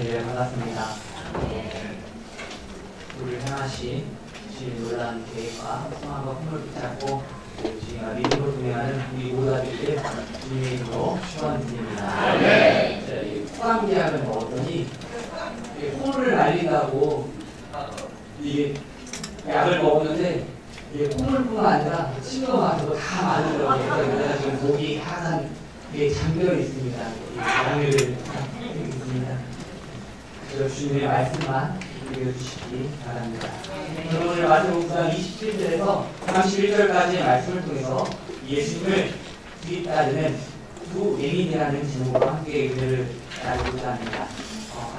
네, 반갑습니다. 우리 행하시 주님 놀라운 계획과 소망과 꿈을 붙잡고 주님과 믿음으로 동행하는 우리 모두에게 주님의 이름으로 축원드립니다. 네. 포항대학은 어떠니 콩을 날린다고 이게 약을 먹었는데 이게 콩물뿐만 아니라 침도 마셔도 다 맞으더라고요. 그래서 지금 목이 항상 잠겨 있습니다. 장애를 있습니다. 그래서 주님의 말씀만 읽어주시기 바랍니다. 오늘 마태복음 9장 27절에서 31절까지의 말씀을 통해서 예수님을 뒤따르는 두 맹인이라는 제목으로 함께 은혜를 나누고자 합니다.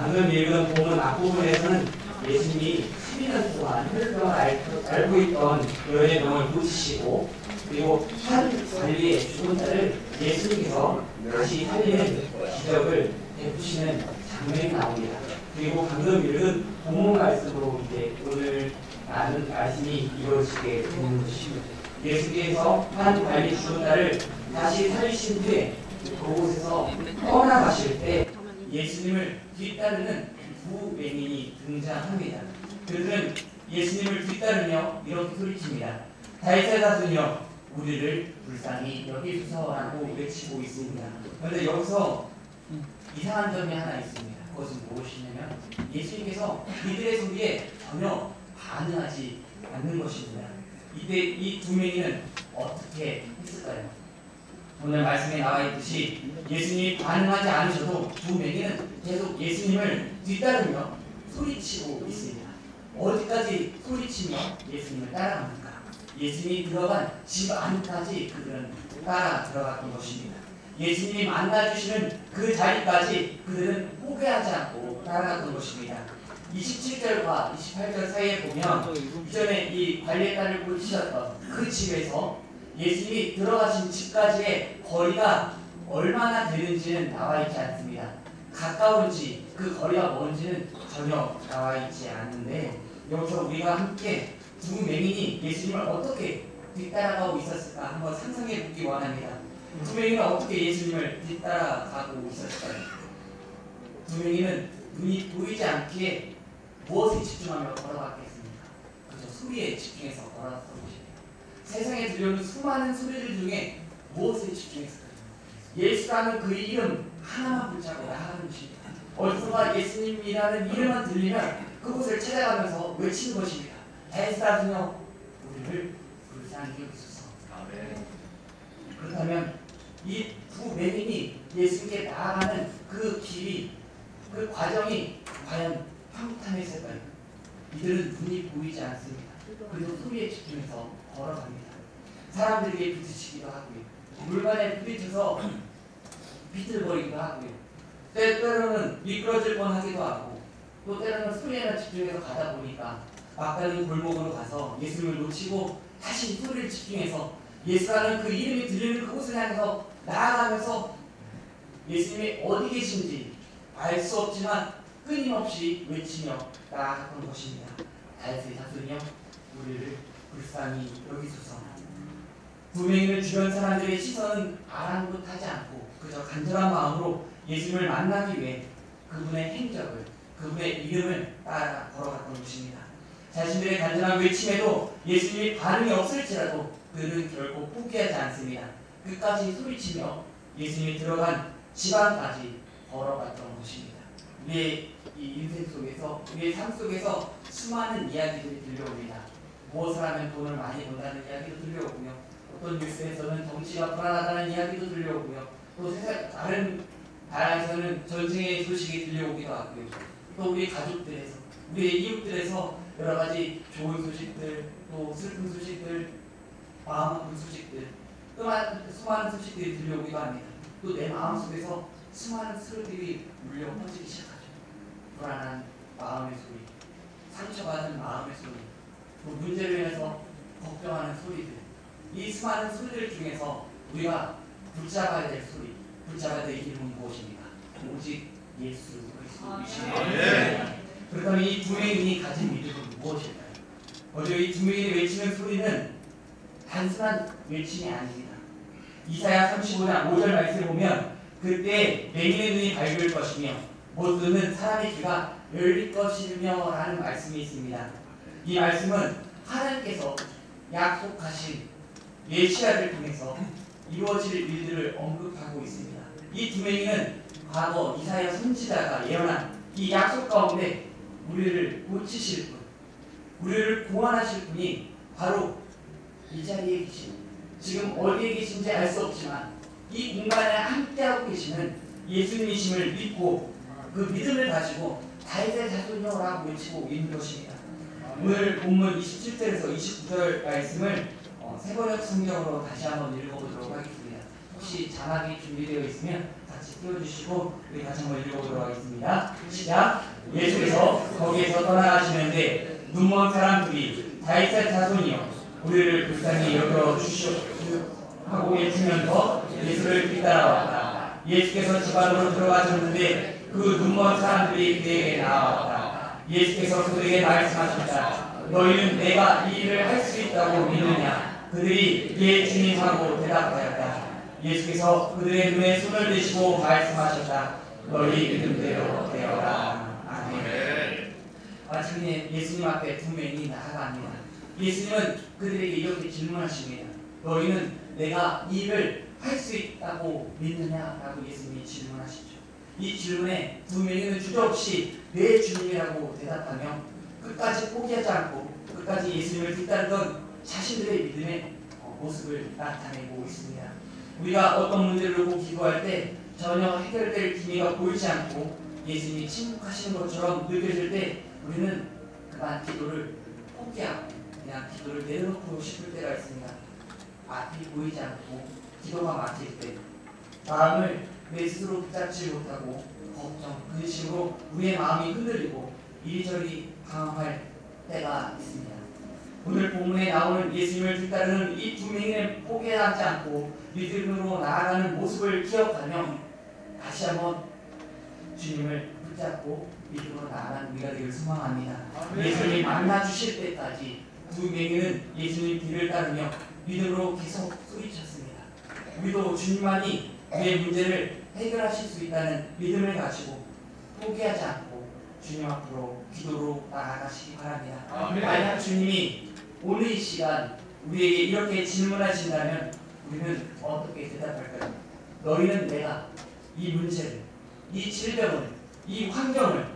방금 읽은 본문 앞부분에서는 예수님이 12년 동안 혈병을 앓고 있던 여인의 병을 고치시고 그리고 한 관리의 죽은 자를 예수님께서 다시 살리는 기적을 베푸시는 장면이 나옵니다. 그리고 방금 읽은 본문 말씀으로 이제 오늘 나눈 말씀이 이루어지게 되는 것입니다. 예수께서 한 관리 죽은 자를 다시 살리신 뒤에 그곳에서 떠나가실 때 예수님을 뒤따르는 두 맹인이 등장합니다. 그들은 예수님을 뒤따르며 이렇게 소리칩니다. 다윗의 자손이여 우리를 불쌍히 여기소서라고 외치고 있습니다. 그런데 여기서 이상한 점이 하나 있습니다. 그것은 무엇이냐면 예수님께서 이들의 소리에 전혀 반응하지 않는 것입니다. 이때 이 두 맹인은 어떻게 했을까요? 오늘 말씀에 나와 있듯이 예수님이 반응하지 않으셔도 두 맹인은 계속 예수님을 뒤따르며 소리치고 있습니다. 어디까지 소리치며 예수님을 따라갑니까? 예수님이 들어간 집 안까지 그들은 따라 들어갔던 것입니다. 예수님이 만나주시는 그 자리까지 그들은 포기하지 않고 따라갔던 것입니다. 27절과 28절 사이에 보면 이전에 이 관리의 딸을 고치셨던 그 집에서 예수님이 들어가신 집까지의 거리가 얼마나 되는지는 나와 있지 않습니다. 가까운지 그 거리가 뭔지는 전혀 나와 있지 않는데 여기서 우리가 함께 두 맹인이 예수님을 어떻게 뒤따라가고 있었을까 한번 상상해 보기 원합니다. 두 맹인은 어떻게 예수님을 뒤따라가고 있었을까요? 두 맹인은 눈이 보이지 않기에 무엇에 집중하며 걸어갔겠습니까? 그저 소리에 집중해서 걸어갔던 것입니다. 세상에 들려오는 수많은 소리들 중에 무엇에 집중했을까요? 예수라는 그 이름 하나만 붙잡고 나아가는 것입니다. 어디선가 예수님이라는 이름만 들리면 그곳을 찾아가면서 외치는 것입니다. 다윗의 자손이여 우리를 불쌍히 여기소서. 그렇다면 이 두 맹인이 예수님께 나아가는 그 길이 그 과정이 과연 평탄했을까요? 이들은 눈이 보이지 않습니다. 그리고 소리에 집중해서 걸어갑니다. 사람들에게 부딪히기도 하고요. 물건에 부딪혀서 비틀거리기도 하고요. 때로는 미끄러질 뻔하기도 하고 또 때로는 소리에만 집중해서 가다 보니까 막다른 골목으로 가서 예수님을 놓치고 다시 소리를 집중해서 예수라는 그 이름이 들리는 그곳을 향해서 나아가면서 예수님이 어디 계신지 알 수 없지만 끊임없이 외치며 나아갔던 것입니다. 다윗의 자손이여 우리를 불쌍히 여기소서. 두 맹인을 주변 사람들의 시선은 아랑곳하지 않고 그저 간절한 마음으로 예수님을 만나기 위해 그분의 행적을 그분의 이름을 따라 걸어갔던 것입니다. 자신들의 간절한 외침에도 예수님이 반응이 없을지라도 그들은 결코 포기하지 않습니다. 끝까지 소리치며 예수님이 들어간 집안까지 걸어갔던 것입니다. 우리의 이 인생 속에서 우리의 삶 속에서 수많은 이야기들이 들려옵니다. 무엇을 하면 돈을 많이 번다는 이야기도 들려오고요. 어떤 뉴스에서는 정치가 불안하다는 이야기도 들려오고요. 또 세상 다른 나라에서는 전쟁의 소식이 들려오기도 하고요. 또 우리 가족들에서 우리의 이웃들에서 여러 가지 좋은 소식들, 또 슬픈 소식들, 마음 아픈 소식들, 수많은 소식들이 들려오기도 합니다. 또 내 마음속에서 수많은 소리들이 울려 퍼지기 시작하죠. 불안한 마음의 소리, 상처받은 마음의 소리, 또 문제로 인해서 걱정하는 소리들, 이 수많은 소리들 중에서 우리가 붙잡아야 될 소리, 붙잡아야 될 이름은 무엇입니까? 오직 예수 그리스도이십니다. 그렇다면 이 두 맹인이 가진 믿음은 무엇일까요? 먼저 이 두 맹인이 외치는 소리는 단순한 외침이 아닙니다. 이사야 35장 5절 말씀을 보면 그때 맹인의 눈이 밝을 것이며 못 듣는 사람의 귀가 열릴 것이며 라는 말씀이 있습니다. 이 말씀은 하나님께서 약속하신 메시아를 통해서 이루어질 일들을 언급하고 있습니다. 이 두 맹인은 과거 이사야 선지자가 예언한 이 약속 가운데 우리를 고치실 분, 우리를 구원하실 분이 바로 이 자리에 계신, 지금 어디에 계신지 알 수 없지만 이 공간에 함께하고 계시는 예수님이심을 믿고 그 믿음을 가지고 다윗의 자손이여라고 외치고 있는 것입니다. 오늘 본문 27절에서 29절 말씀을 세번역 성경으로 다시 한번 읽어보도록 하겠습니다. 혹시 자막이 준비되어 있으면 같이 띄워주시고 우리 다시 한번 읽어보도록 하겠습니다. 시작! 예수께서 거기에서 떠나가시는데 눈먼 사람들이 다윗의 자손이여 우리를 불쌍히 여겨주시옵소서 하고 외치면서 예수를 뒤따라왔다. 예수께서 집 안으로 들어가셨는데 그 눈먼 사람들이 그에게 나아왔다. 예수께서 그들에게 말씀하셨다. 너희는 내가 이 일을 할 수 있다고 믿느냐? 그들이 예 주님 하고 대답하였다. 예수께서 그들의 눈에 손을 대시고 말씀하셨다. 너희 믿음대로 되어라. 아멘. 마침 예수님 앞에 두 명이 나아갑니다. 예수님은 그들에게 이렇게 질문하십니다. 너희는 내가 이 일을 할 수 있다고 믿느냐? 라고 예수님이 질문하시죠. 이 질문에 두 명은 주저없이 네 주님이라고 대답하며 끝까지 포기하지 않고 끝까지 예수님을 뒤따르던 자신들의 믿음의 모습을 나타내고 있습니다. 우리가 어떤 문제를 놓고 기도할 때 전혀 해결될 기미가 보이지 않고 예수님이 침묵하시는 것처럼 느껴질 때 우리는 그만 기도를 포기하고 그냥 기도를 내려놓고 싶을 때가 있습니다. 앞이 보이지 않고 기도가 막힐 때 마음을 내 스스로 붙잡지 못하고 걱정, 근심으로 우리의 마음이 흔들리고 이리저리 방황할 때가 있습니다. 오늘 본문에 나오는 예수님을 뒤따르는 이 두 명의 포기하지 않고 믿음으로 나아가는 모습을 기억하며 다시 한번 주님을 붙잡고 믿음으로 나아가는 우리가 되길 소망합니다. 예수님이 만나주실 때까지 두 명은 예수님 뒤를 따르며 믿음으로 계속 소리쳤습니다. 우리도 주님만이 우리의 문제를 해결하실 수 있다는 믿음을 가지고 포기하지 않고 주님 앞으로 기도로 나아가시기 바랍니다. 만약 주님이 오늘 이 시간 우리에게 이렇게 질문하신다면 우리는 어떻게 대답할까요? 너희는 내가 이 문제를, 이 질병을, 이 환경을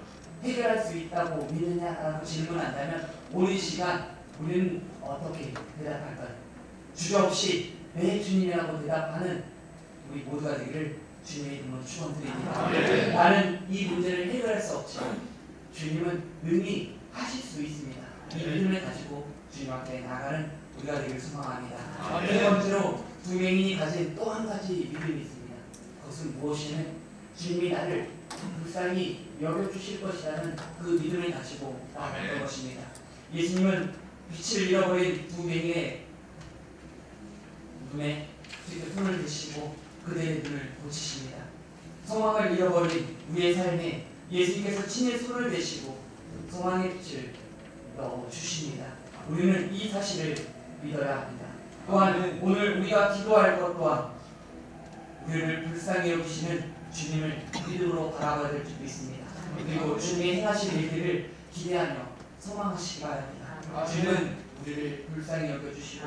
해결할 수 있다고 믿느냐라고 질문한다면 오늘 이 시간 우리는 어떻게 대답할까요? 주저없이 네 주님이라고 대답하는 우리 모두가 되기를 주님의 이름으로 축원드립니다. 나는 이 문제를 해결할 수 없지만 주님은 능히 하실 수 있습니다. 이 믿음을 가지고 주님 앞에 나가는 우리가 되기를 소망합니다. 세 번째로 두 명인이 가진 또 한 가지 믿음이 있습니다. 그것은 무엇이냐면 주님이 나를 불쌍히 여겨주실 것이라는 그 믿음을 가지고 나아갈 것입니다. 예수님은 빛을 잃어버린 두 명의 눈에 손을 대시고 그들의 눈을 고치십니다. 소망을 잃어버린 우리의 삶에 예수님께서 친히 손을 대시고 소망의 빛을 넣어주십니다. 우리는 이 사실을 믿어야 합니다. 또한 오늘 우리가 기도할 것 또한 우리를 불쌍히 여기시는 주님을 믿음으로 바라봐야 될 줄도 있습니다. 그리고 주님의 행하실 일들을 기대하며 소망하시기 바랍니다. 주님은 우리를 불쌍히 여겨주시고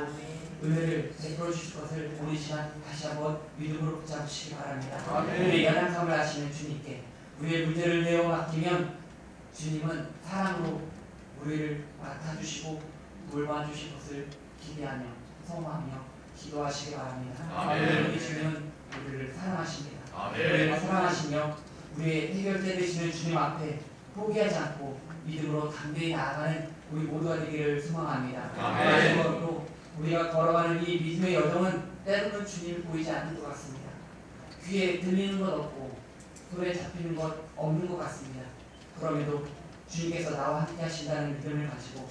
은혜를 베풀어 주실 것을 오늘 시간 다시 한번 믿음으로 붙잡으시기 바랍니다. 우리의 연약함을 아시는 주님께 우리의 문제를 내어 맡기면 주님은 사랑으로 우리를 맡아주시고 돌봐주실 것을 기대하며 소망하며 기도하시기 바랍니다. 우리 주님은 우리를 사랑하십니다. 우리를 사랑하시며 우리의 해결자 되시는 주님 앞에 포기하지 않고 믿음으로 담대히 나아가는 우리 모두가 되기를 소망합니다. 마지막으로 우리가 걸어가는 이 믿음의 여정은 때로는 주님을 보이지 않는 것 같습니다. 귀에 들리는 것 없고 손에 잡히는 것 없는 것 같습니다. 그럼에도 주님께서 나와 함께 하신다는 믿음을 가지고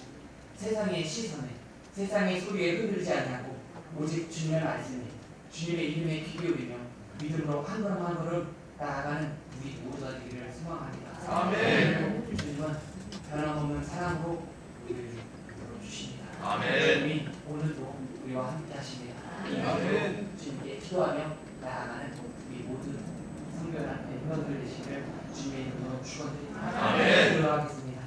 세상의 시선에, 세상의 소리에 흔들리지 않냐고 오직 주님의 말씀에, 주님의 이름에 귀 기울이며 믿음으로 한 걸음 한 걸음 나아가는 우리 모두가 되기를 소망합니다. 아멘. 주님은 변함없는 사랑으로 우리를 불러주십니다. 아멘. 주님이 오늘도 우리와 함께 하십니다. 아멘. 주님께 기도하며 나아가는 우리 모든 성결한 멤버들 되시길 주님의 이름으로 축원드립니다. 아멘. 기도하겠습니다.